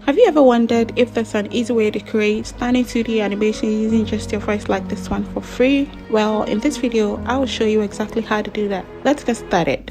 Have you ever wondered if there's an easy way to create stunning 2D animation using just your voice like this one for free? Well, in this video, I will show you exactly how to do that. Let's get started.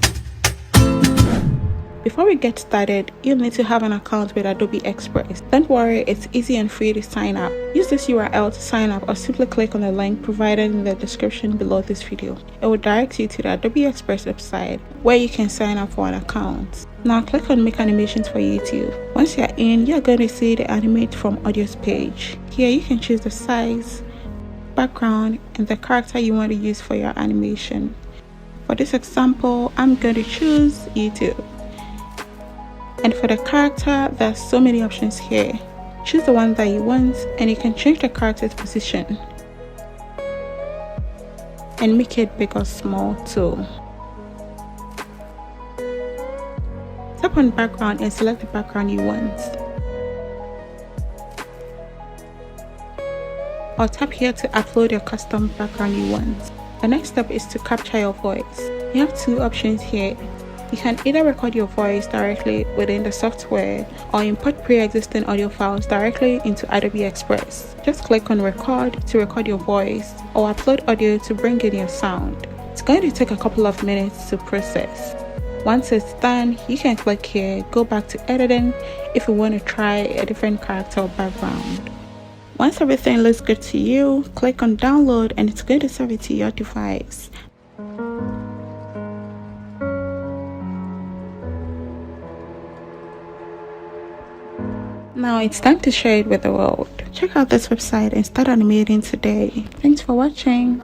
Before we get started, you'll need to have an account with Adobe Express. Don't worry, it's easy and free to sign up. Use this URL to sign up or simply click on the link provided in the description below this video. It will direct you to the Adobe Express website where you can sign up for an account. Now click on Make Animations for YouTube. Once you're in, you're going to see the Animate from Audios page. Here you can choose the size, background, and the character you want to use for your animation. For this example, I'm going to choose YouTube. And for the character, there's so many options here. Choose the one that you want and you can change the character's position and make it big or small too. Tap on background and select the background you want. Or tap here to upload your custom background you want. The next step is to capture your voice. You have two options here. You can either record your voice directly within the software or import pre-existing audio files directly into Adobe Express. Just click on Record to record your voice or upload audio to bring in your sound. It's going to take a couple of minutes to process. Once it's done, you can click here, go back to editing if you want to try a different character or background. Once everything looks good to you, click on Download and it's going to save it to your device. Now it's time to share it with the world. Check out this website and start animating today. Thanks for watching.